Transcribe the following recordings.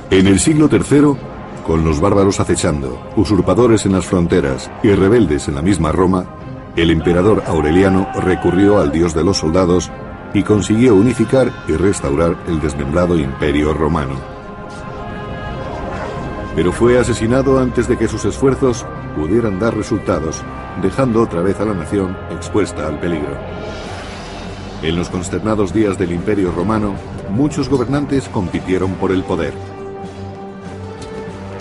En el siglo III, con los bárbaros acechando, usurpadores en las fronteras y rebeldes en la misma Roma, el emperador Aureliano recurrió al dios de los soldados y consiguió unificar y restaurar el desmembrado Imperio Romano. Pero fue asesinado antes de que sus esfuerzos pudieran dar resultados, dejando otra vez a la nación expuesta al peligro. En los consternados días del Imperio Romano, muchos gobernantes compitieron por el poder.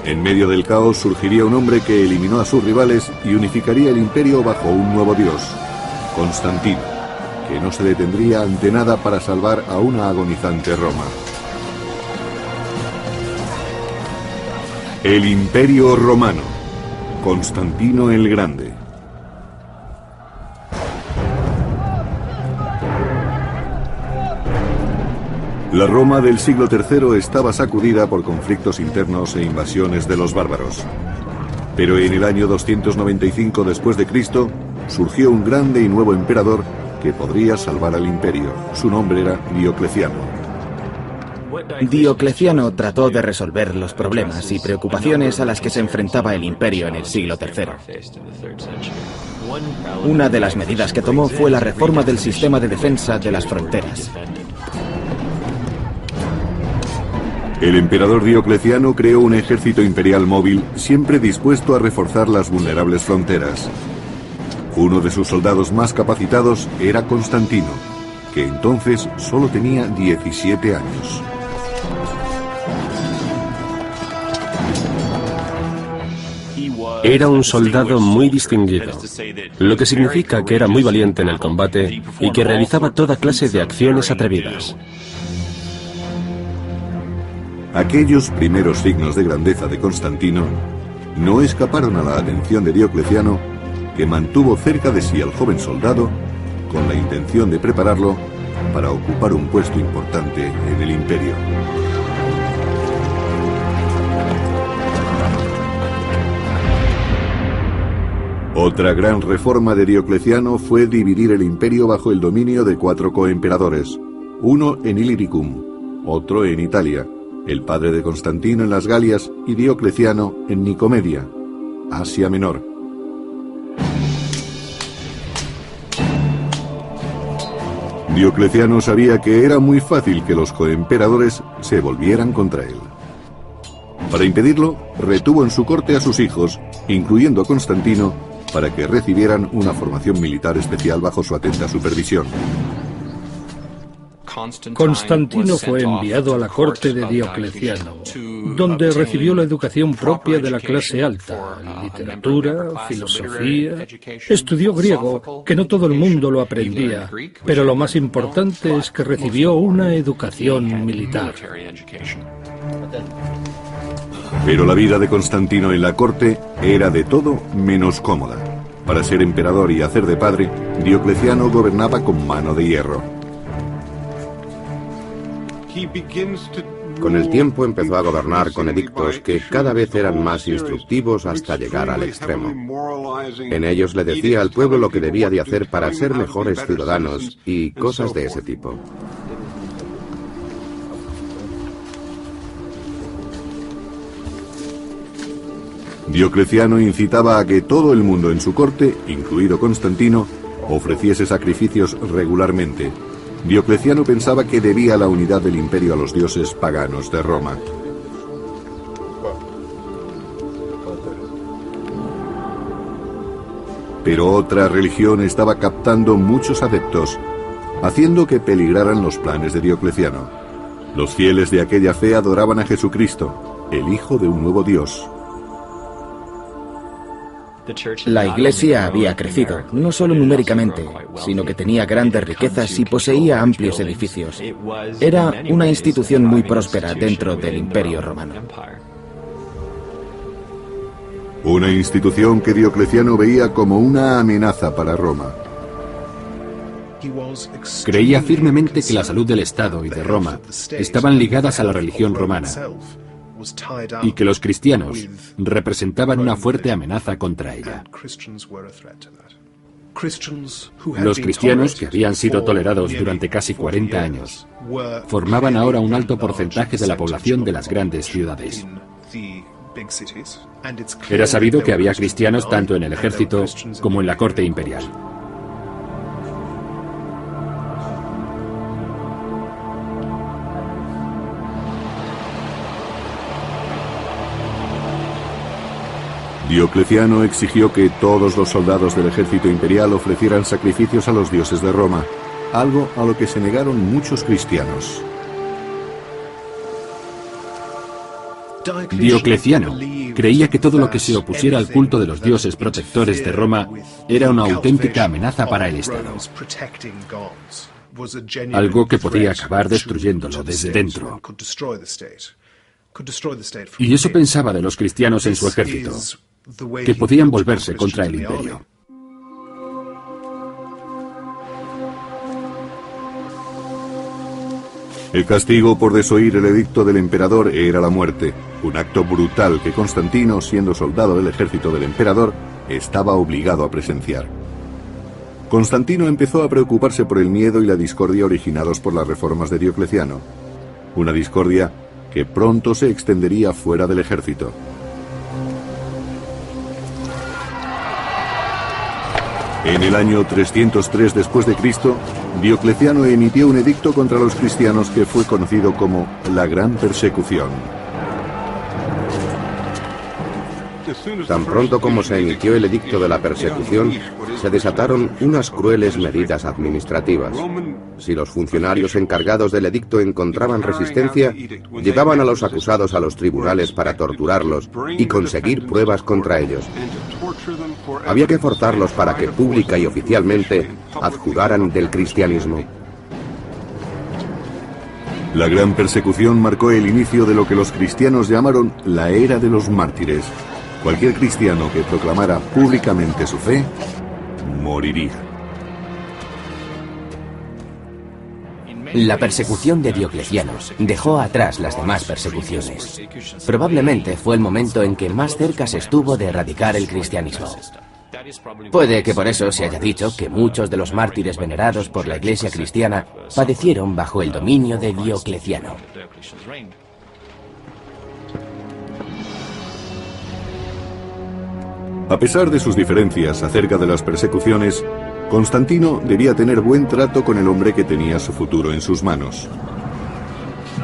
En medio del caos surgiría un hombre que eliminó a sus rivales y unificaría el imperio bajo un nuevo dios, Constantino, que no se detendría ante nada para salvar a una agonizante Roma. El Imperio Romano, Constantino el Grande. La Roma del siglo III estaba sacudida por conflictos internos e invasiones de los bárbaros. Pero en el año 295 después de Cristo surgió un grande y nuevo emperador que podría salvar al imperio. Su nombre era Diocleciano. Diocleciano trató de resolver los problemas y preocupaciones a las que se enfrentaba el imperio en el siglo III. Una de las medidas que tomó fue la reforma del sistema de defensa de las fronteras. El emperador Diocleciano creó un ejército imperial móvil siempre dispuesto a reforzar las vulnerables fronteras. Uno de sus soldados más capacitados era Constantino, que entonces solo tenía 17 años. Era un soldado muy distinguido, lo que significa que era muy valiente en el combate y que realizaba toda clase de acciones atrevidas. Aquellos primeros signos de grandeza de Constantino no escaparon a la atención de Diocleciano, que mantuvo cerca de sí al joven soldado con la intención de prepararlo para ocupar un puesto importante en el imperio. Otra gran reforma de Diocleciano fue dividir el imperio bajo el dominio de 4 coemperadores, uno en Illyricum, otro en Italia, el padre de Constantino en las Galias y Diocleciano en Nicomedia, Asia Menor. Diocleciano sabía que era muy fácil que los coemperadores se volvieran contra él. Para impedirlo, retuvo en su corte a sus hijos, incluyendo a Constantino, para que recibieran una formación militar especial bajo su atenta supervisión. Constantino fue enviado a la corte de Diocleciano, donde recibió la educación propia de la clase alta, literatura, filosofía. Estudió griego, que no todo el mundo lo aprendía, pero lo más importante es que recibió una educación militar. Pero la vida de Constantino en la corte era de todo menos cómoda. Para ser emperador y hacer de padre, Diocleciano gobernaba con mano de hierro. Con el tiempo empezó a gobernar con edictos que cada vez eran más instructivos hasta llegar al extremo. En ellos le decía al pueblo lo que debía de hacer para ser mejores ciudadanos y cosas de ese tipo. Diocleciano incitaba a que todo el mundo en su corte, incluido Constantino, ofreciese sacrificios regularmente. Diocleciano pensaba que debía la unidad del imperio a los dioses paganos de Roma. Pero otra religión estaba captando muchos adeptos, haciendo que peligraran los planes de Diocleciano. Los fieles de aquella fe adoraban a Jesucristo, el Hijo de un nuevo Dios. La Iglesia había crecido, no solo numéricamente, sino que tenía grandes riquezas y poseía amplios edificios. Era una institución muy próspera dentro del Imperio Romano. Una institución que Diocleciano veía como una amenaza para Roma. Creía firmemente que la salud del Estado y de Roma estaban ligadas a la religión romana, y que los cristianos representaban una fuerte amenaza contra ella. Los cristianos, que habían sido tolerados durante casi 40 años, formaban ahora un alto porcentaje de la población de las grandes ciudades. Era sabido que había cristianos tanto en el ejército como en la corte imperial. Diocleciano exigió que todos los soldados del ejército imperial ofrecieran sacrificios a los dioses de Roma, algo a lo que se negaron muchos cristianos. Diocleciano creía que todo lo que se opusiera al culto de los dioses protectores de Roma era una auténtica amenaza para el Estado, algo que podía acabar destruyéndolo desde dentro. Y eso pensaba de los cristianos en su ejército, que podían volverse contra el imperio. El castigo por desoír el edicto del emperador era la muerte, un acto brutal que Constantino, siendo soldado del ejército del emperador, estaba obligado a presenciar. Constantino empezó a preocuparse por el miedo y la discordia originados por las reformas de Diocleciano, una discordia que pronto se extendería fuera del ejército. En el año 303 después de Cristo, Diocleciano emitió un edicto contra los cristianos que fue conocido como la Gran Persecución. Tan pronto como se emitió el edicto de la persecución, se desataron unas crueles medidas administrativas. Si los funcionarios encargados del edicto encontraban resistencia, llevaban a los acusados a los tribunales para torturarlos y conseguir pruebas contra ellos. Había que forzarlos para que pública y oficialmente adjuraran del cristianismo. La Gran Persecución marcó el inicio de lo que los cristianos llamaron la Era de los Mártires. Cualquier cristiano que proclamara públicamente su fe, moriría. La persecución de Diocleciano dejó atrás las demás persecuciones. Probablemente fue el momento en que más cerca se estuvo de erradicar el cristianismo. Puede que por eso se haya dicho que muchos de los mártires venerados por la Iglesia cristiana padecieron bajo el dominio de Diocleciano. A pesar de sus diferencias acerca de las persecuciones, Constantino debía tener buen trato con el hombre que tenía su futuro en sus manos.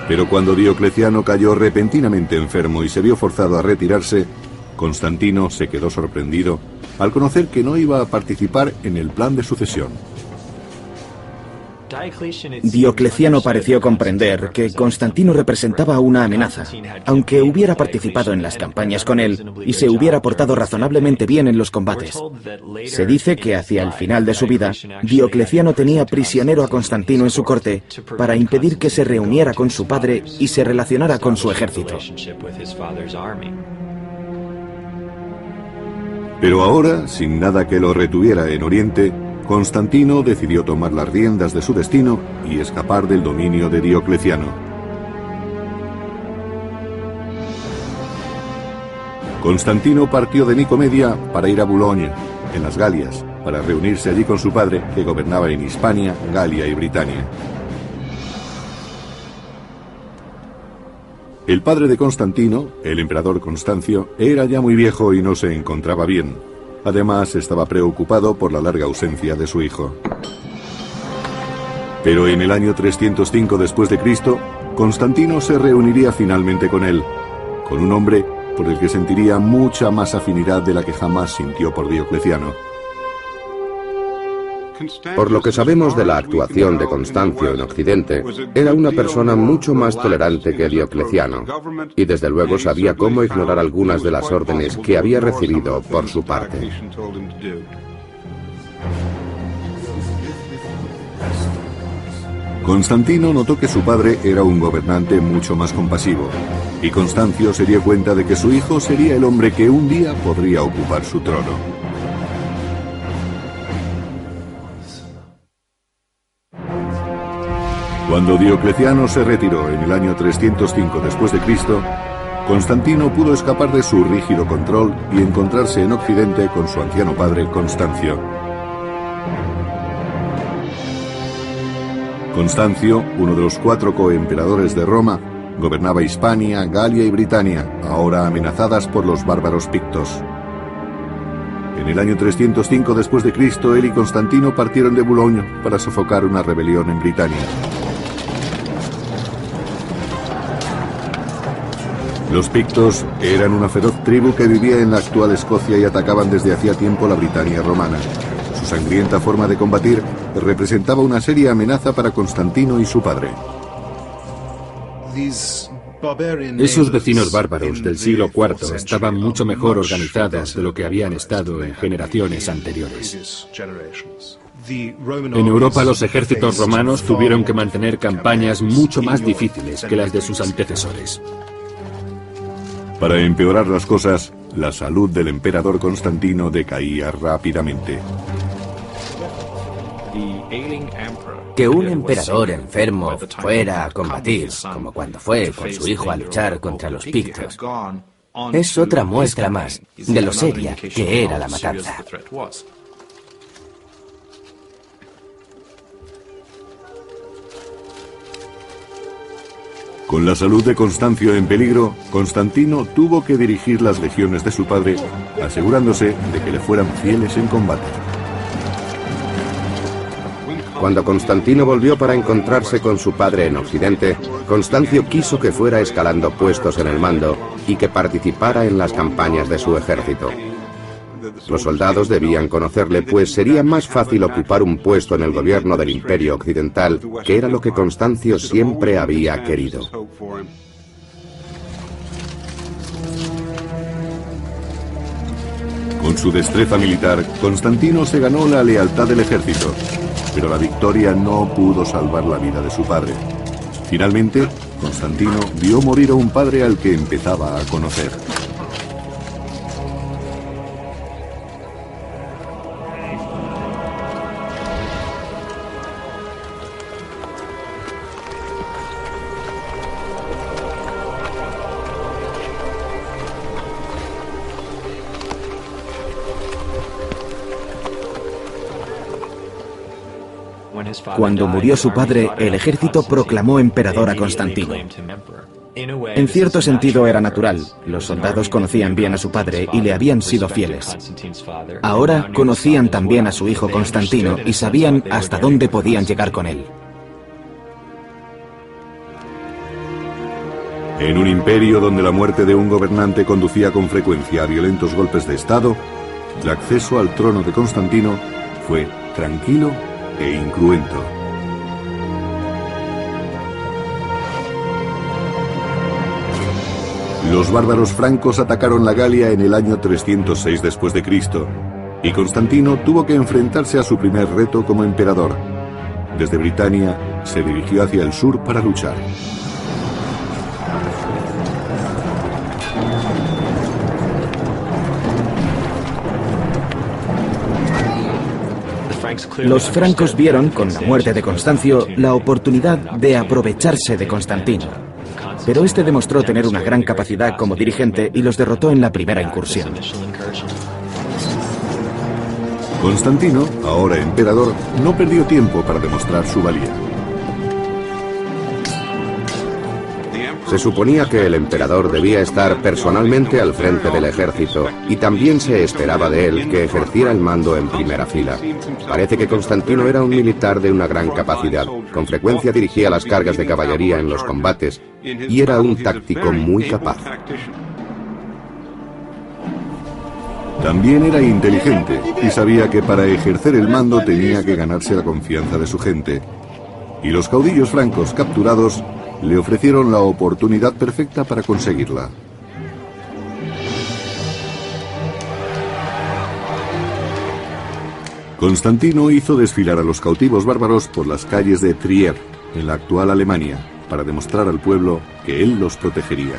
Pero cuando Diocleciano cayó repentinamente enfermo y se vio forzado a retirarse, Constantino se quedó sorprendido al conocer que no iba a participar en el plan de sucesión. Diocleciano pareció comprender que Constantino representaba una amenaza, aunque hubiera participado en las campañas con él y se hubiera portado razonablemente bien en los combates. Se dice que hacia el final de su vida, Diocleciano tenía prisionero a Constantino en su corte para impedir que se reuniera con su padre y se relacionara con su ejército. Pero ahora, sin nada que lo retuviera en Oriente, Constantino decidió tomar las riendas de su destino y escapar del dominio de Diocleciano. Constantino partió de Nicomedia para ir a Boulogne, en las Galias, para reunirse allí con su padre, que gobernaba en Hispania, Galia y Britania. El padre de Constantino, el emperador Constancio, era ya muy viejo y no se encontraba bien. Además, estaba preocupado por la larga ausencia de su hijo. Pero en el año 305 después de Cristo, Constantino se reuniría finalmente con él, con un hombre por el que sentiría mucha más afinidad de la que jamás sintió por Diocleciano. Por lo que sabemos de la actuación de Constancio en Occidente, era una persona mucho más tolerante que Diocleciano, y desde luego sabía cómo ignorar algunas de las órdenes que había recibido por su parte. Constantino notó que su padre era un gobernante mucho más compasivo, y Constancio se dio cuenta de que su hijo sería el hombre que un día podría ocupar su trono. Cuando Diocleciano se retiró en el año 305 después de Cristo, Constantino pudo escapar de su rígido control y encontrarse en Occidente con su anciano padre Constancio. Constancio, uno de los 4 coemperadores de Roma, gobernaba Hispania, Galia y Britania, ahora amenazadas por los bárbaros pictos. En el año 305 después de Cristo, él y Constantino partieron de Boulogne para sofocar una rebelión en Britania. Los pictos eran una feroz tribu que vivía en la actual Escocia y atacaban desde hacía tiempo la Britania romana. Su sangrienta forma de combatir representaba una seria amenaza para Constantino y su padre. Esos vecinos bárbaros del siglo IV estaban mucho mejor organizados de lo que habían estado en generaciones anteriores. En Europa los ejércitos romanos tuvieron que mantener campañas mucho más difíciles que las de sus antecesores. Para empeorar las cosas, la salud del emperador Constantino decaía rápidamente. Que un emperador enfermo fuera a combatir, como cuando fue con su hijo a luchar contra los pictos, es otra muestra más de lo seria que era la matanza. Con la salud de Constancio en peligro, Constantino tuvo que dirigir las legiones de su padre, asegurándose de que le fueran fieles en combate. Cuando Constantino volvió para encontrarse con su padre en Occidente, Constancio quiso que fuera escalando puestos en el mando y que participara en las campañas de su ejército. Los soldados debían conocerle, pues sería más fácil ocupar un puesto en el gobierno del Imperio Occidental, que era lo que Constancio siempre había querido. Con su destreza militar, Constantino se ganó la lealtad del ejército, pero la victoria no pudo salvar la vida de su padre. Finalmente, Constantino vio morir a un padre al que empezaba a conocer. Cuando murió su padre, el ejército proclamó emperador a Constantino. En cierto sentido era natural. Los soldados conocían bien a su padre y le habían sido fieles. Ahora conocían también a su hijo Constantino y sabían hasta dónde podían llegar con él. En un imperio donde la muerte de un gobernante conducía con frecuencia a violentos golpes de Estado, el acceso al trono de Constantino fue tranquilo e incruento. Los bárbaros francos atacaron la Galia en el año 306 después de Cristo, y Constantino tuvo que enfrentarse a su primer reto como emperador. Desde Britania se dirigió hacia el sur para luchar. Los francos vieron, con la muerte de Constancio, la oportunidad de aprovecharse de Constantino. Pero este demostró tener una gran capacidad como dirigente y los derrotó en la primera incursión. Constantino, ahora emperador, no perdió tiempo para demostrar su valía. Se suponía que el emperador debía estar personalmente al frente del ejército y también se esperaba de él que ejerciera el mando en primera fila. Parece que Constantino era un militar de una gran capacidad. Con frecuencia dirigía las cargas de caballería en los combates y era un táctico muy capaz. También era inteligente y sabía que para ejercer el mando tenía que ganarse la confianza de su gente. Y los caudillos francos capturados le ofrecieron la oportunidad perfecta para conseguirla. Constantino hizo desfilar a los cautivos bárbaros por las calles de Trier, en la actual Alemania, para demostrar al pueblo que él los protegería.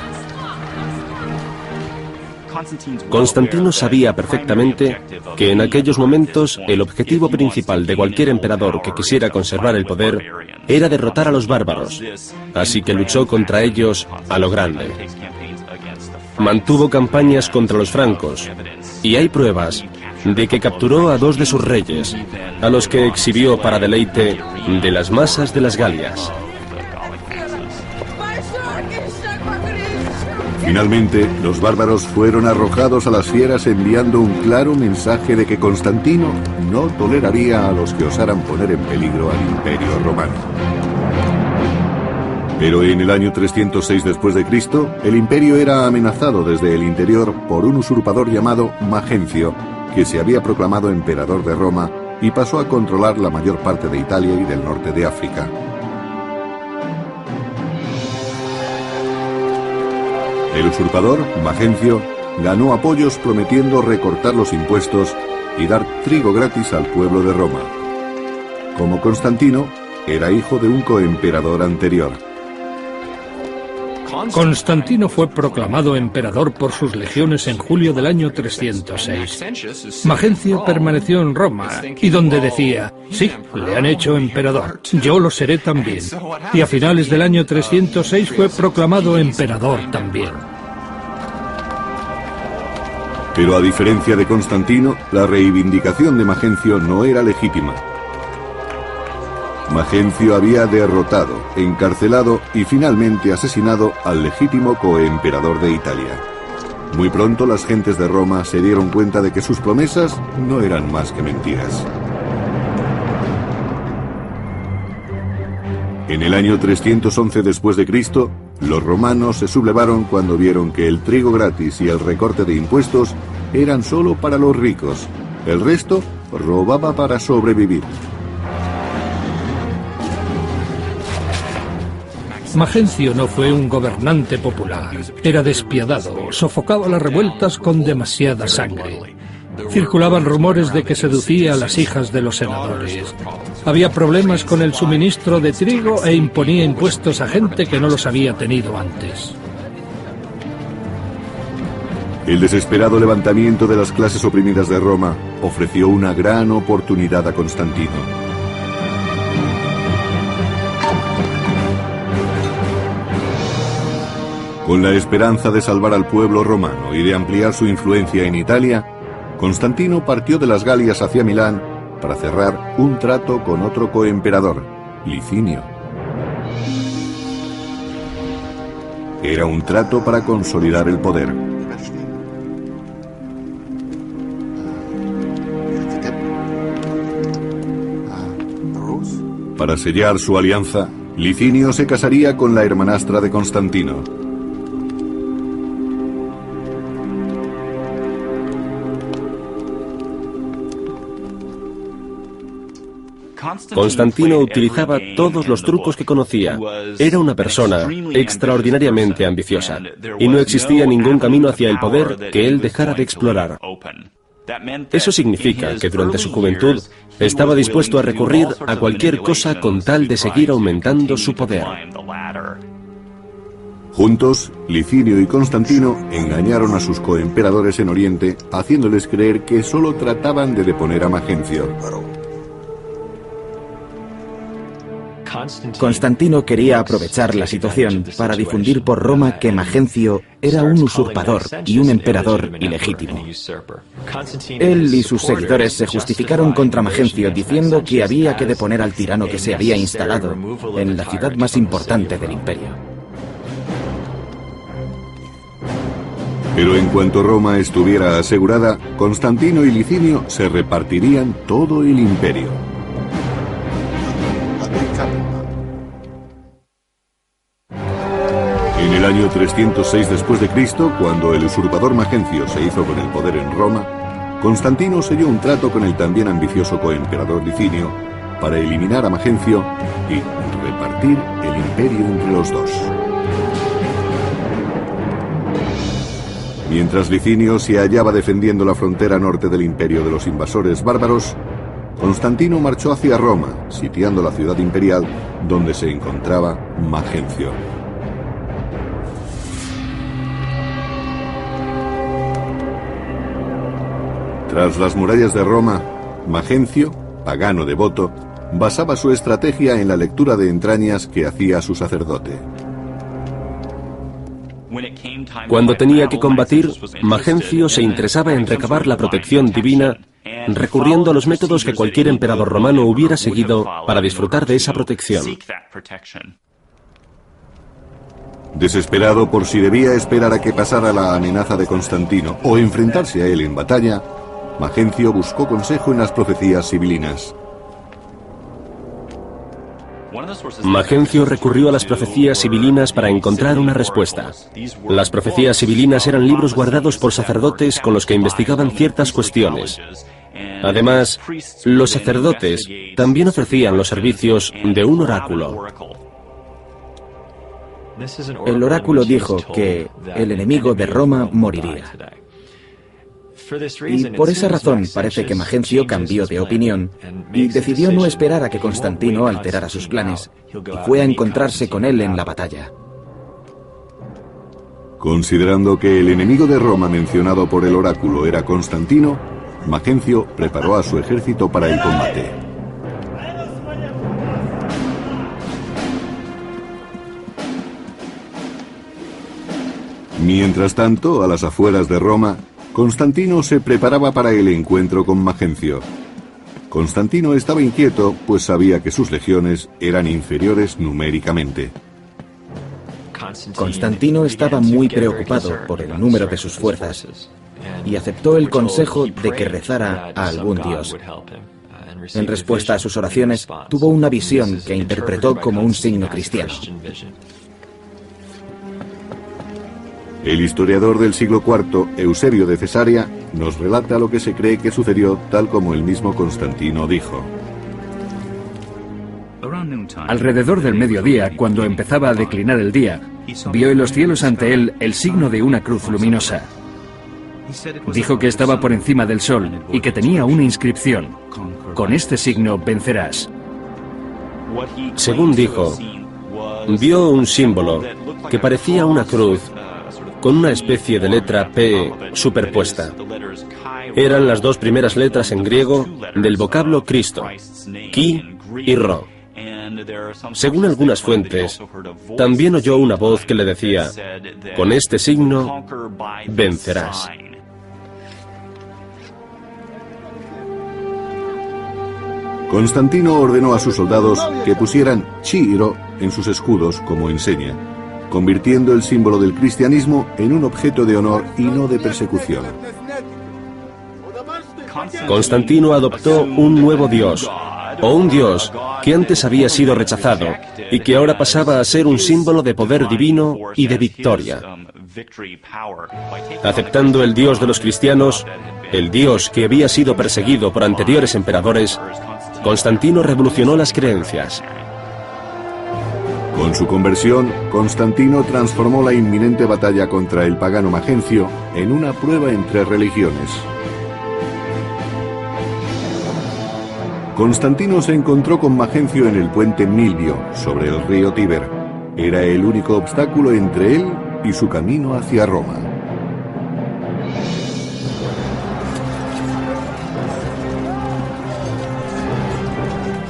Constantino sabía perfectamente que en aquellos momentos el objetivo principal de cualquier emperador que quisiera conservar el poder era derrotar a los bárbaros, así que luchó contra ellos a lo grande. Mantuvo campañas contra los francos, y hay pruebas de que capturó a 2 de sus reyes, a los que exhibió para deleite de las masas de las Galias. Finalmente, los bárbaros fueron arrojados a las fieras enviando un claro mensaje de que Constantino no toleraría a los que osaran poner en peligro al Imperio Romano. Pero en el año 306 después de Cristo, el imperio era amenazado desde el interior por un usurpador llamado Magencio, que se había proclamado emperador de Roma y pasó a controlar la mayor parte de Italia y del norte de África. El usurpador, Magencio, ganó apoyos prometiendo recortar los impuestos y dar trigo gratis al pueblo de Roma. Como Constantino, era hijo de un coemperador anterior. Constantino fue proclamado emperador por sus legiones en julio del año 306. Magencio permaneció en Roma y donde decía, sí, le han hecho emperador, yo lo seré también. Y a finales del año 306 fue proclamado emperador también. Pero a diferencia de Constantino, la reivindicación de Magencio no era legítima. Magencio había derrotado, encarcelado y finalmente asesinado al legítimo coemperador de Italia. Muy pronto las gentes de Roma se dieron cuenta de que sus promesas no eran más que mentiras. En el año 311 después de Cristo, los romanos se sublevaron cuando vieron que el trigo gratis y el recorte de impuestos eran solo para los ricos. El resto robaba para sobrevivir. Magencio no fue un gobernante popular. Era despiadado, sofocaba las revueltas con demasiada sangre. Circulaban rumores de que seducía a las hijas de los senadores. Había problemas con el suministro de trigo e imponía impuestos a gente que no los había tenido antes. El desesperado levantamiento de las clases oprimidas de Roma ofreció una gran oportunidad a Constantino. Con la esperanza de salvar al pueblo romano y de ampliar su influencia en Italia, Constantino partió de las Galias hacia Milán para cerrar un trato con otro coemperador, Licinio. Era un trato para consolidar el poder. Para sellar su alianza, Licinio se casaría con la hermanastra de Constantino. Constantino utilizaba todos los trucos que conocía. Era una persona extraordinariamente ambiciosa, y no existía ningún camino hacia el poder que él dejara de explorar. Eso significa que durante su juventud estaba dispuesto a recurrir a cualquier cosa con tal de seguir aumentando su poder. Juntos, Licinio y Constantino engañaron a sus coemperadores en Oriente, haciéndoles creer que solo trataban de deponer a Magencio. Constantino quería aprovechar la situación para difundir por Roma que Magencio era un usurpador y un emperador ilegítimo. Él y sus seguidores se justificaron contra Magencio diciendo que había que deponer al tirano que se había instalado en la ciudad más importante del imperio. Pero en cuanto Roma estuviera asegurada, Constantino y Licinio se repartirían todo el imperio. En el año 306 después de Cristo, cuando el usurpador Magencio se hizo con el poder en Roma, Constantino selló un trato con el también ambicioso coemperador Licinio para eliminar a Magencio y repartir el imperio entre los dos. Mientras Licinio se hallaba defendiendo la frontera norte del imperio de los invasores bárbaros, Constantino marchó hacia Roma, sitiando la ciudad imperial donde se encontraba Magencio. Tras las murallas de Roma, Magencio, pagano devoto, basaba su estrategia en la lectura de entrañas que hacía su sacerdote. Cuando tenía que combatir, Magencio se interesaba en recabar la protección divina recurriendo a los métodos que cualquier emperador romano hubiera seguido para disfrutar de esa protección. Desesperado por si debía esperar a que pasara la amenaza de Constantino o enfrentarse a él en batalla, Magencio buscó consejo en las profecías sibilinas. Magencio recurrió a las profecías sibilinas para encontrar una respuesta. Las profecías sibilinas eran libros guardados por sacerdotes con los que investigaban ciertas cuestiones. Además, los sacerdotes también ofrecían los servicios de un oráculo. El oráculo dijo que el enemigo de Roma moriría. Y por esa razón parece que Magencio cambió de opinión y decidió no esperar a que Constantino alterara sus planes y fue a encontrarse con él en la batalla. Considerando que el enemigo de Roma mencionado por el oráculo era Constantino, Magencio preparó a su ejército para el combate. Mientras tanto, a las afueras de Roma, Constantino se preparaba para el encuentro con Magencio. Constantino estaba inquieto, pues sabía que sus legiones eran inferiores numéricamente. Constantino estaba muy preocupado por el número de sus fuerzas y aceptó el consejo de que rezara a algún dios. En respuesta a sus oraciones, tuvo una visión que interpretó como un signo cristiano. El historiador del siglo IV, Eusebio de Cesarea, nos relata lo que se cree que sucedió tal como el mismo Constantino dijo. Alrededor del mediodía, cuando empezaba a declinar el día, vio en los cielos ante él el signo de una cruz luminosa. Dijo que estaba por encima del sol y que tenía una inscripción: con este signo vencerás. Según dijo, vio un símbolo que parecía una cruz con una especie de letra P superpuesta. Eran las dos primeras letras en griego del vocablo Cristo, Ki y Ro. Según algunas fuentes, también oyó una voz que le decía: con este signo vencerás. Constantino ordenó a sus soldados que pusieran Chi y Ro en sus escudos como enseña, convirtiendo el símbolo del cristianismo en un objeto de honor y no de persecución. Constantino adoptó un nuevo dios, o un dios que antes había sido rechazado y que ahora pasaba a ser un símbolo de poder divino y de victoria. Aceptando el dios de los cristianos, el dios que había sido perseguido por anteriores emperadores, Constantino revolucionó las creencias. Con su conversión, Constantino transformó la inminente batalla contra el pagano Magencio en una prueba entre religiones. Constantino se encontró con Magencio en el puente Milvio, sobre el río Tíber. Era el único obstáculo entre él y su camino hacia Roma.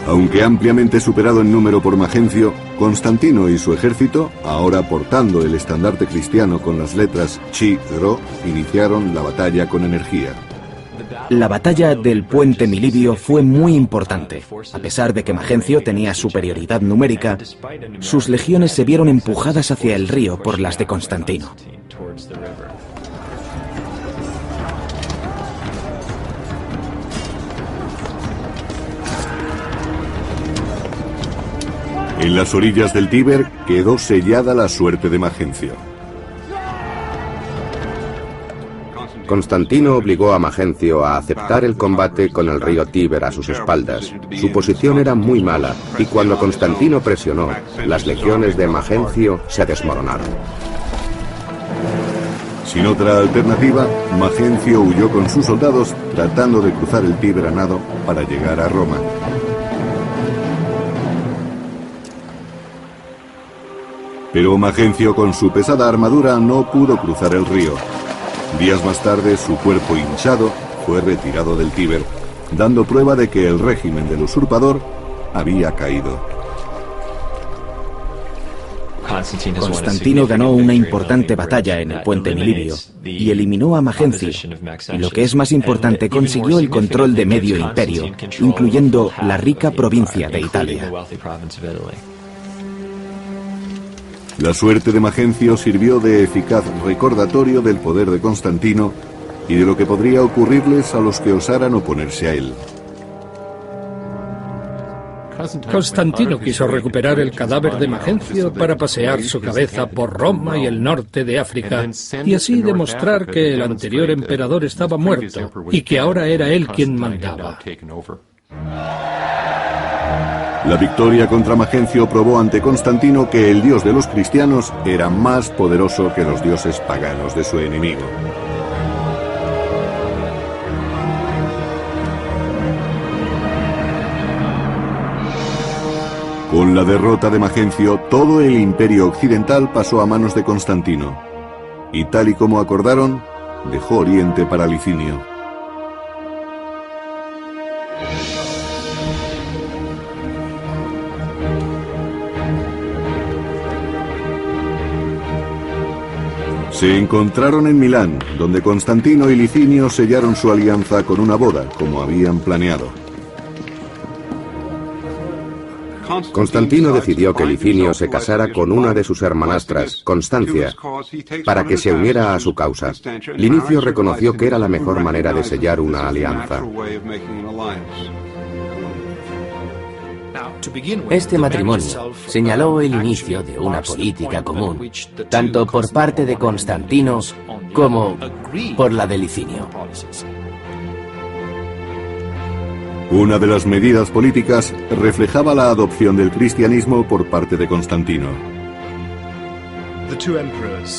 Aunque ampliamente superado en número por Magencio, Constantino y su ejército, ahora portando el estandarte cristiano con las letras Chi y Ro, iniciaron la batalla con energía. La batalla del puente Milivio fue muy importante. A pesar de que Magencio tenía superioridad numérica, sus legiones se vieron empujadas hacia el río por las de Constantino. En las orillas del Tíber quedó sellada la suerte de Magencio. Constantino obligó a Magencio a aceptar el combate con el río Tíber a sus espaldas. Su posición era muy mala y cuando Constantino presionó, las legiones de Magencio se desmoronaron. Sin otra alternativa, Magencio huyó con sus soldados tratando de cruzar el Tíber a nado para llegar a Roma. Pero Magencio con su pesada armadura no pudo cruzar el río. Días más tarde su cuerpo hinchado fue retirado del Tíber, dando prueba de que el régimen del usurpador había caído. Constantino ganó una importante batalla en el puente Milivio y eliminó a Magencio, y lo que es más importante, consiguió el control de medio imperio, incluyendo la rica provincia de Italia. La suerte de Magencio sirvió de eficaz recordatorio del poder de Constantino y de lo que podría ocurrirles a los que osaran oponerse a él. Constantino quiso recuperar el cadáver de Magencio para pasear su cabeza por Roma y el norte de África, y así demostrar que el anterior emperador estaba muerto y que ahora era él quien mandaba. La victoria contra Magencio probó ante Constantino que el dios de los cristianos era más poderoso que los dioses paganos de su enemigo. Con la derrota de Magencio, todo el imperio occidental pasó a manos de Constantino, y tal y como acordaron, dejó Oriente para Licinio. Se encontraron en Milán, donde Constantino y Licinio sellaron su alianza con una boda, como habían planeado. Constantino decidió que Licinio se casara con una de sus hermanastras, Constancia, para que se uniera a su causa. Linicio reconoció que era la mejor manera de sellar una alianza. Este matrimonio señaló el inicio de una política común, tanto por parte de Constantino como por la de Licinio. Una de las medidas políticas reflejaba la adopción del cristianismo por parte de Constantino.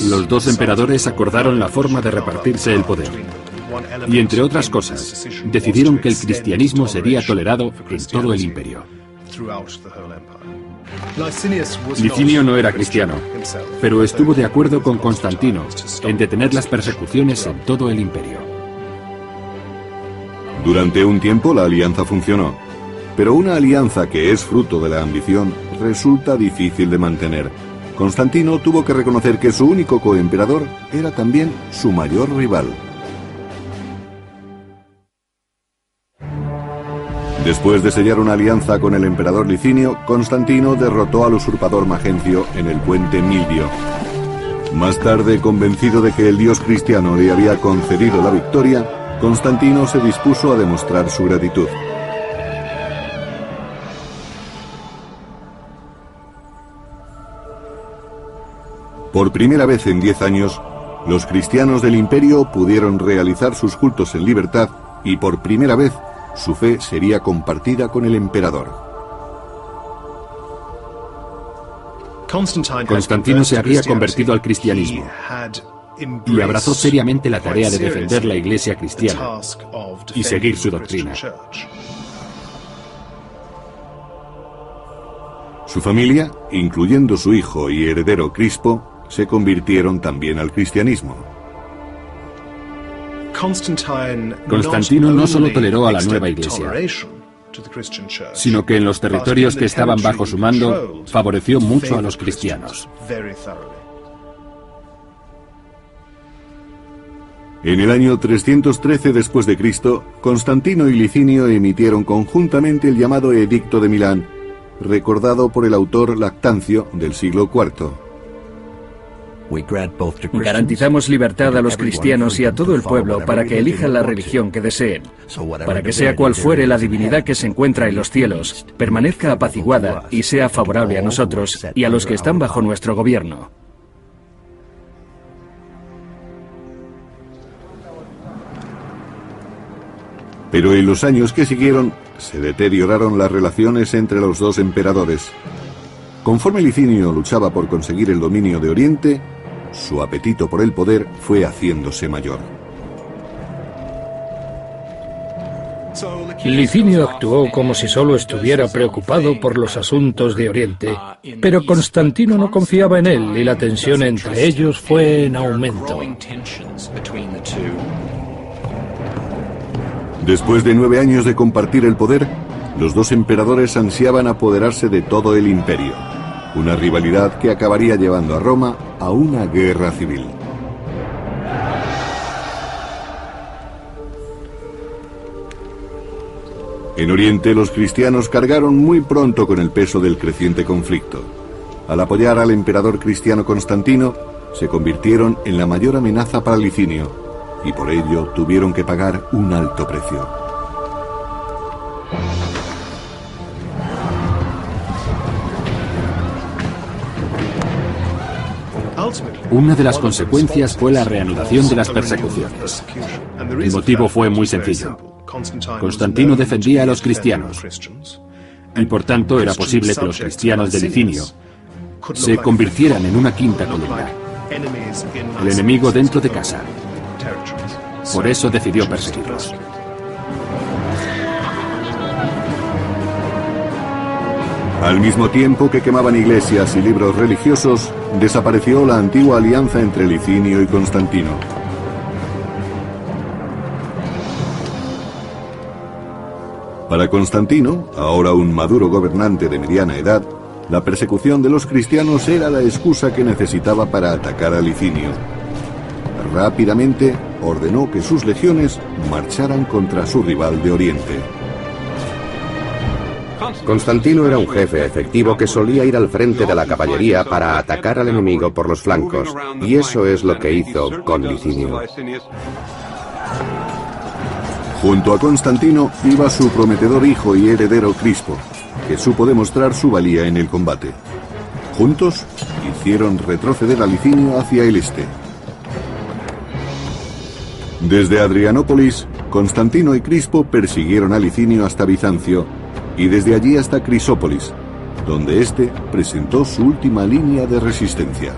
Los dos emperadores acordaron la forma de repartirse el poder. Y entre otras cosas, decidieron que el cristianismo sería tolerado en todo el imperio. Licinio no era cristiano, pero estuvo de acuerdo con Constantino en detener las persecuciones en todo el imperio. Durante un tiempo la alianza funcionó, pero una alianza que es fruto de la ambición resulta difícil de mantener. Constantino tuvo que reconocer que su único coemperador era también su mayor rival. Después de sellar una alianza con el emperador Licinio, Constantino derrotó al usurpador Magencio en el puente Milvio. Más tarde, convencido de que el dios cristiano le había concedido la victoria, Constantino se dispuso a demostrar su gratitud. Por primera vez en 10 años, los cristianos del imperio pudieron realizar sus cultos en libertad y por primera vez su fe sería compartida con el emperador. Constantino se había convertido al cristianismo y abrazó seriamente la tarea de defender la Iglesia cristiana y seguir su doctrina. Su familia, incluyendo su hijo y heredero Crispo, se convirtieron también al cristianismo. Constantino no solo toleró a la nueva Iglesia, sino que en los territorios que estaban bajo su mando favoreció mucho a los cristianos. En el año 313 después de Cristo, Constantino y Licinio emitieron conjuntamente el llamado Edicto de Milán, recordado por el autor Lactancio del siglo IV. Garantizamos libertad a los cristianos y a todo el pueblo para que elijan la religión que deseen, para que sea cual fuere la divinidad que se encuentra en los cielos, permanezca apaciguada y sea favorable a nosotros y a los que están bajo nuestro gobierno. Pero en los años que siguieron, se deterioraron las relaciones entre los dos emperadores. Conforme Licinio luchaba por conseguir el dominio de Oriente, su apetito por el poder fue haciéndose mayor. Licinio actuó como si solo estuviera preocupado por los asuntos de Oriente, pero Constantino no confiaba en él y la tensión entre ellos fue en aumento. Después de 9 años de compartir el poder, los dos emperadores ansiaban apoderarse de todo el imperio. una rivalidad que acabaría llevando a Roma a una guerra civil. En Oriente, los cristianos cargaron muy pronto con el peso del creciente conflicto. Al apoyar al emperador cristiano Constantino, se convirtieron en la mayor amenaza para Licinio, y por ello tuvieron que pagar un alto precio. Una de las consecuencias fue la reanudación de las persecuciones. El motivo fue muy sencillo. Constantino defendía a los cristianos, y por tanto era posible que los cristianos de Licinio se convirtieran en una quinta columna, el enemigo dentro de casa. Por eso decidió perseguirlos. Al mismo tiempo que quemaban iglesias y libros religiosos, desapareció la antigua alianza entre Licinio y Constantino. Para Constantino, ahora un maduro gobernante de mediana edad, la persecución de los cristianos era la excusa que necesitaba para atacar a Licinio. Rápidamente ordenó que sus legiones marcharan contra su rival de Oriente. Constantino era un jefe efectivo que solía ir al frente de la caballería para atacar al enemigo por los flancos, y eso es lo que hizo con Licinio. Junto a Constantino iba su prometedor hijo y heredero Crispo, que supo demostrar su valía en el combate. Juntos hicieron retroceder a Licinio hacia el este. Desde Adrianópolis, Constantino y Crispo persiguieron a Licinio hasta Bizancio, y desde allí hasta Crisópolis, donde éste presentó su última línea de resistencia.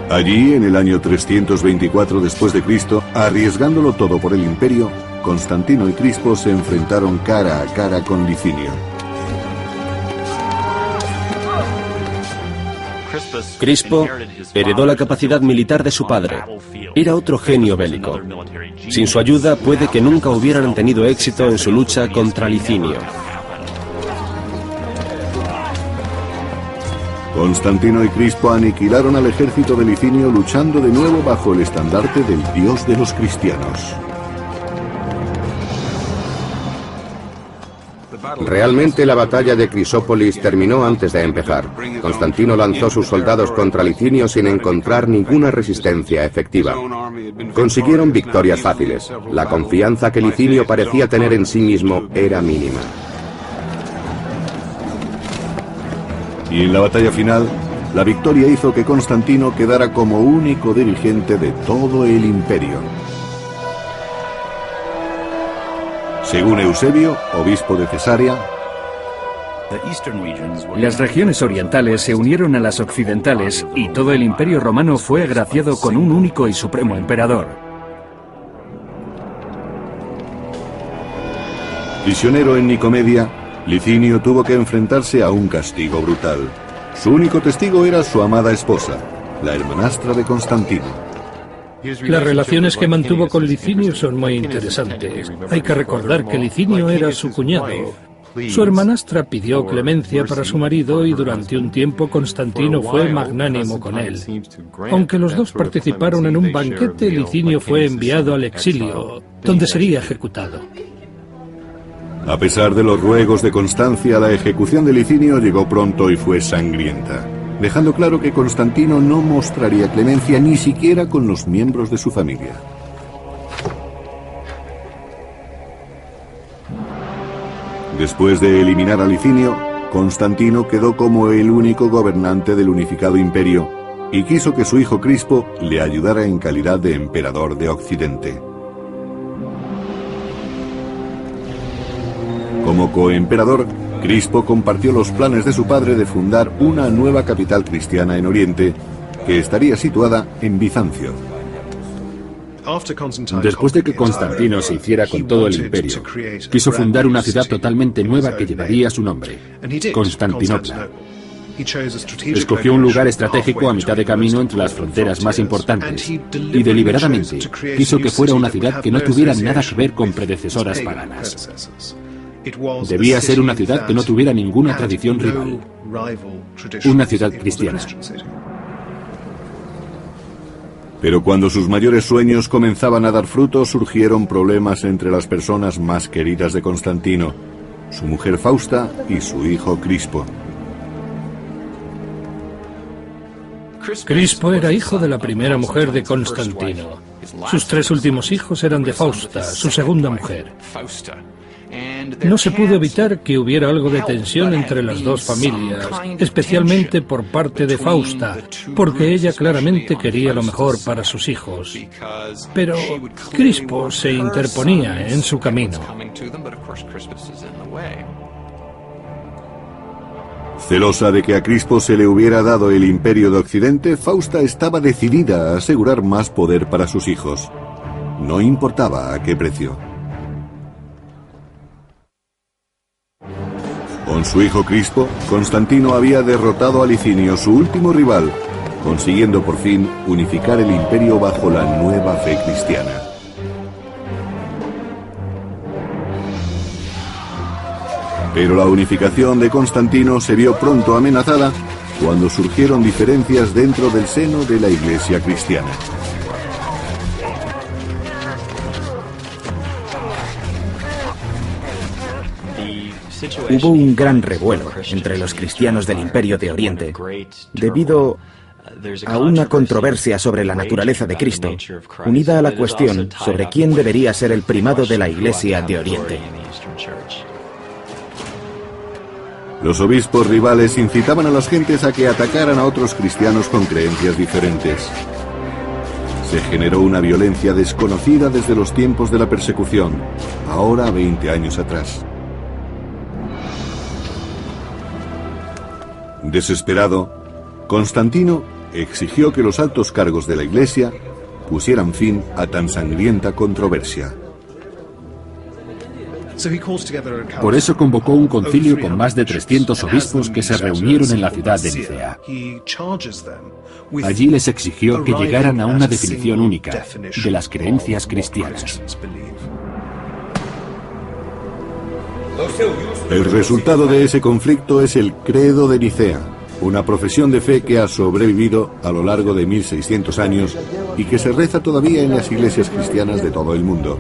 Allí, en el año 324 después de Cristo, arriesgándolo todo por el imperio, Constantino y Crispo se enfrentaron cara a cara con Licinio. Crispo heredó la capacidad militar de su padre. Era otro genio bélico. Sin su ayuda, puede que nunca hubieran tenido éxito en su lucha contra Licinio. Constantino y Crispo aniquilaron al ejército de Licinio luchando de nuevo bajo el estandarte del dios de los cristianos. Realmente la batalla de Crisópolis terminó antes de empezar. Constantino lanzó sus soldados contra Licinio sin encontrar ninguna resistencia efectiva. Consiguieron victorias fáciles. La confianza que Licinio parecía tener en sí mismo era mínima. Y en la batalla final, la victoria hizo que Constantino quedara como único dirigente de todo el imperio. Según Eusebio, obispo de Cesarea, las regiones orientales se unieron a las occidentales y todo el imperio romano fue agraciado con un único y supremo emperador. Prisionero en Nicomedia, Licinio tuvo que enfrentarse a un castigo brutal. Su único testigo era su amada esposa, la hermanastra de Constantino. Las relaciones que mantuvo con Licinio son muy interesantes. Hay que recordar que Licinio era su cuñado. Su hermanastra pidió clemencia para su marido y durante un tiempo Constantino fue magnánimo con él. Aunque los dos participaron en un banquete, Licinio fue enviado al exilio, donde sería ejecutado. A pesar de los ruegos de Constancia, la ejecución de Licinio llegó pronto y fue sangrienta, dejando claro que Constantino no mostraría clemencia ni siquiera con los miembros de su familia. Después de eliminar a Licinio, Constantino quedó como el único gobernante del unificado imperio y quiso que su hijo Crispo le ayudara en calidad de emperador de Occidente. Como coemperador, Crispo compartió los planes de su padre de fundar una nueva capital cristiana en Oriente, que estaría situada en Bizancio. Después de que Constantino se hiciera con todo el imperio, quiso fundar una ciudad totalmente nueva que llevaría su nombre, Constantinopla. Escogió un lugar estratégico a mitad de camino entre las fronteras más importantes y deliberadamente quiso que fuera una ciudad que no tuviera nada que ver con predecesoras paganas. Debía ser una ciudad que no tuviera ninguna tradición rival. Una ciudad cristiana. Pero cuando sus mayores sueños comenzaban a dar fruto, surgieron problemas entre las personas más queridas de Constantino, su mujer Fausta y su hijo Crispo. Crispo era hijo de la primera mujer de Constantino. Sus 3 últimos hijos eran de Fausta, su segunda mujer. No se pudo evitar que hubiera algo de tensión entre las dos familias, especialmente por parte de Fausta, porque ella claramente quería lo mejor para sus hijos. Pero Crispo se interponía en su camino. Celosa de que a Crispo se le hubiera dado el imperio de Occidente, Fausta estaba decidida a asegurar más poder para sus hijos. No importaba a qué precio. Con su hijo Crispo, Constantino había derrotado a Licinio, su último rival, consiguiendo por fin unificar el imperio bajo la nueva fe cristiana. Pero la unificación de Constantino se vio pronto amenazada cuando surgieron diferencias dentro del seno de la Iglesia cristiana. Hubo un gran revuelo entre los cristianos del Imperio de Oriente debido a una controversia sobre la naturaleza de Cristo, unida a la cuestión sobre quién debería ser el primado de la Iglesia de Oriente. Los obispos rivales incitaban a las gentes a que atacaran a otros cristianos con creencias diferentes. Se generó una violencia desconocida desde los tiempos de la persecución, ahora 20 años atrás. Desesperado, Constantino exigió que los altos cargos de la Iglesia pusieran fin a tan sangrienta controversia. Por eso convocó un concilio con más de 300 obispos que se reunieron en la ciudad de Nicea. Allí les exigió que llegaran a una definición única de las creencias cristianas. El resultado de ese conflicto es el Credo de Nicea, una profesión de fe que ha sobrevivido a lo largo de 1600 años y que se reza todavía en las iglesias cristianas de todo el mundo.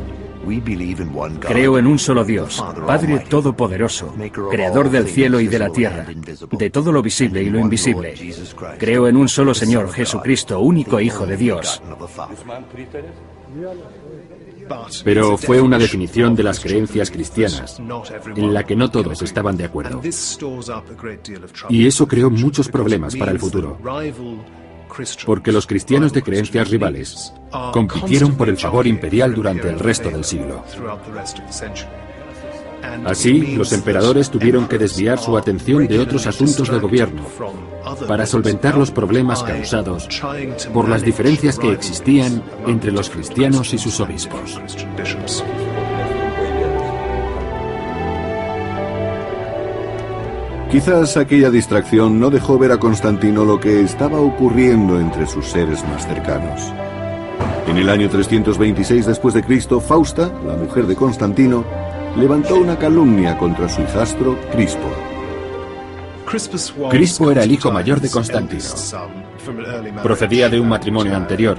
Creo en un solo Dios, Padre Todopoderoso, Creador del cielo y de la tierra, de todo lo visible y lo invisible. Creo en un solo Señor, Jesucristo, único Hijo de Dios. Pero fue una definición de las creencias cristianas, en la que no todos estaban de acuerdo. Y eso creó muchos problemas para el futuro, porque los cristianos de creencias rivales compitieron por el favor imperial durante el resto del siglo. Así, los emperadores tuvieron que desviar su atención de otros asuntos de gobierno para solventar los problemas causados por las diferencias que existían entre los cristianos y sus obispos. Quizás aquella distracción no dejó ver a Constantino lo que estaba ocurriendo entre sus seres más cercanos. En el año 326 después de Cristo, Fausta, la mujer de Constantino, levantó una calumnia contra su hijastro Crispo. Crispo era el hijo mayor de Constantino. Procedía de un matrimonio anterior,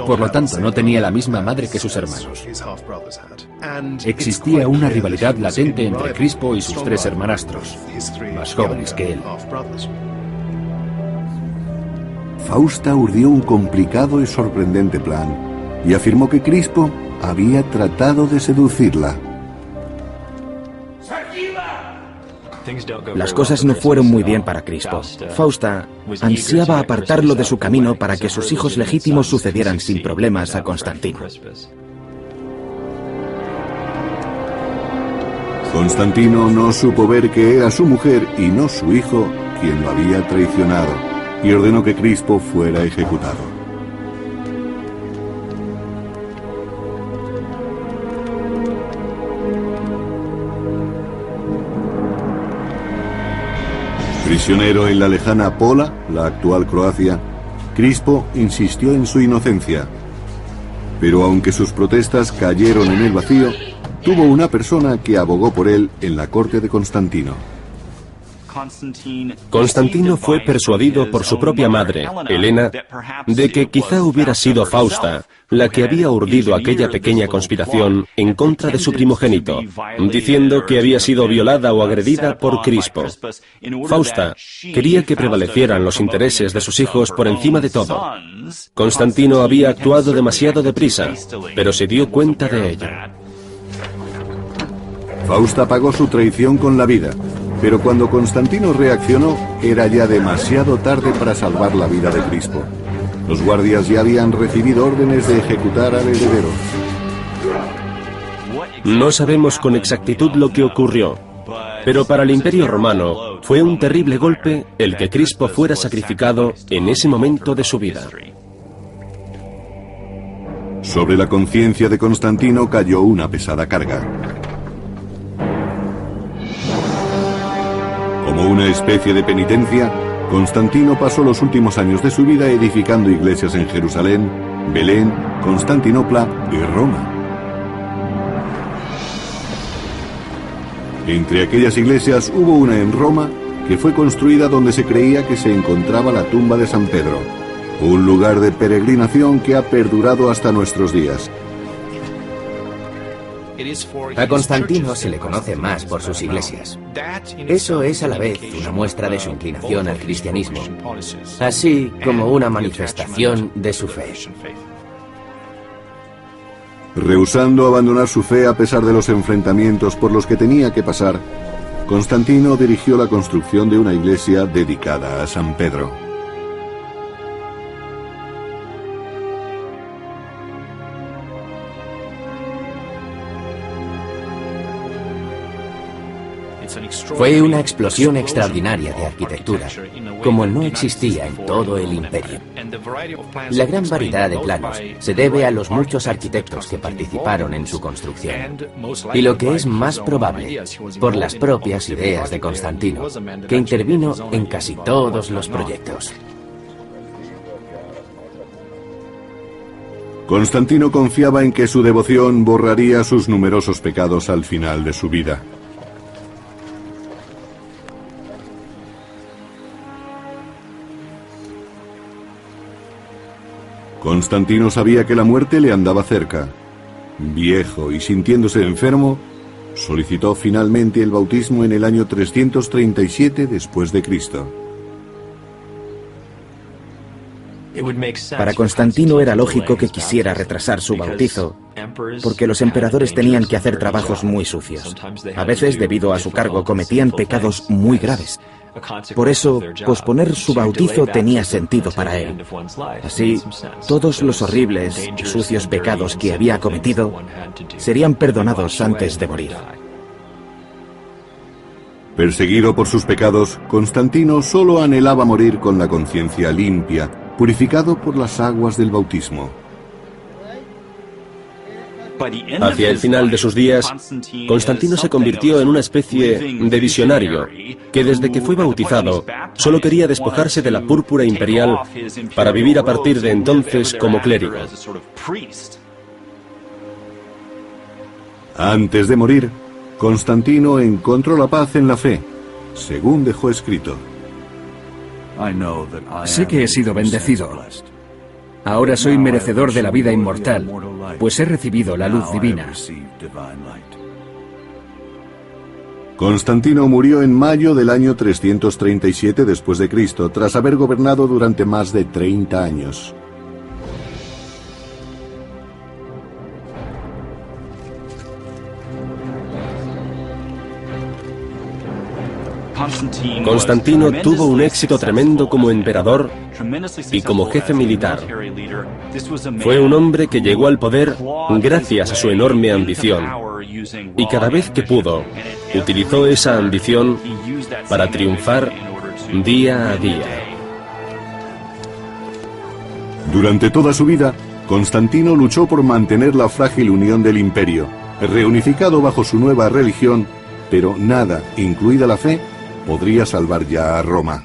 por lo tanto no tenía la misma madre que sus hermanos. Existía una rivalidad latente entre Crispo y sus 3 hermanastros, más jóvenes que él. Fausta urdió un complicado y sorprendente plan y afirmó que Crispo había tratado de seducirla. Las cosas no fueron muy bien para Crispo. Fausta ansiaba apartarlo de su camino para que sus hijos legítimos sucedieran sin problemas a Constantino. Constantino no supo ver que era su mujer y no su hijo quien lo había traicionado, y ordenó que Crispo fuera ejecutado. Prisionero en la lejana Pola, la actual Croacia, Crispo insistió en su inocencia. Pero aunque sus protestas cayeron en el vacío, tuvo una persona que abogó por él en la corte de Constantino. Constantino fue persuadido por su propia madre, Helena, de que quizá hubiera sido Fausta la que había urdido aquella pequeña conspiración en contra de su primogénito, diciendo que había sido violada o agredida por Crispo. Fausta quería que prevalecieran los intereses de sus hijos por encima de todo. Constantino había actuado demasiado deprisa, pero se dio cuenta de ello. Fausta pagó su traición con la vida, pero cuando Constantino reaccionó, era ya demasiado tarde para salvar la vida de Crispo. Los guardias ya habían recibido órdenes de ejecutar al heredero. No sabemos con exactitud lo que ocurrió, pero para el Imperio Romano fue un terrible golpe el que Crispo fuera sacrificado en ese momento de su vida. Sobre la conciencia de Constantino cayó una pesada carga. Como una especie de penitencia, Constantino pasó los últimos años de su vida edificando iglesias en Jerusalén, Belén, Constantinopla y Roma. Entre aquellas iglesias hubo una en Roma que fue construida donde se creía que se encontraba la tumba de San Pedro, un lugar de peregrinación que ha perdurado hasta nuestros días. A Constantino se le conoce más por sus iglesias. Eso es a la vez una muestra de su inclinación al cristianismo, así como una manifestación de su fe. Rehusando abandonar su fe a pesar de los enfrentamientos por los que tenía que pasar, Constantino dirigió la construcción de una iglesia dedicada a San Pedro. Fue una explosión extraordinaria de arquitectura, como no existía en todo el imperio. La gran variedad de planos se debe a los muchos arquitectos que participaron en su construcción. Y lo que es más probable, por las propias ideas de Constantino, que intervino en casi todos los proyectos. Constantino confiaba en que su devoción borraría sus numerosos pecados al final de su vida. Constantino sabía que la muerte le andaba cerca. Viejo y sintiéndose enfermo, solicitó finalmente el bautismo en el año 337 después de Cristo. Para Constantino era lógico que quisiera retrasar su bautizo, porque los emperadores tenían que hacer trabajos muy sucios. A veces, debido a su cargo, cometían pecados muy graves. Por eso, posponer su bautizo tenía sentido para él. Así, todos los horribles y sucios pecados que había cometido serían perdonados antes de morir. Perseguido por sus pecados, Constantino solo anhelaba morir con la conciencia limpia, purificado por las aguas del bautismo. Hacia el final de sus días, Constantino se convirtió en una especie de visionario que desde que fue bautizado solo quería despojarse de la púrpura imperial para vivir a partir de entonces como clérigo. Antes de morir, Constantino encontró la paz en la fe, según dejó escrito. Sé que he sido bendecido. Ahora soy merecedor de la vida inmortal, pues he recibido la luz divina. Constantino murió en mayo del año 337 después de Cristo, tras haber gobernado durante más de 30 años. Constantino tuvo un éxito tremendo como emperador y como jefe militar. Fue un hombre que llegó al poder gracias a su enorme ambición, y cada vez que pudo, utilizó esa ambición para triunfar día a día. Durante toda su vida, Constantino luchó por mantener la frágil unión del imperio, reunificado bajo su nueva religión, pero nada, incluida la fe, podría salvar ya a Roma.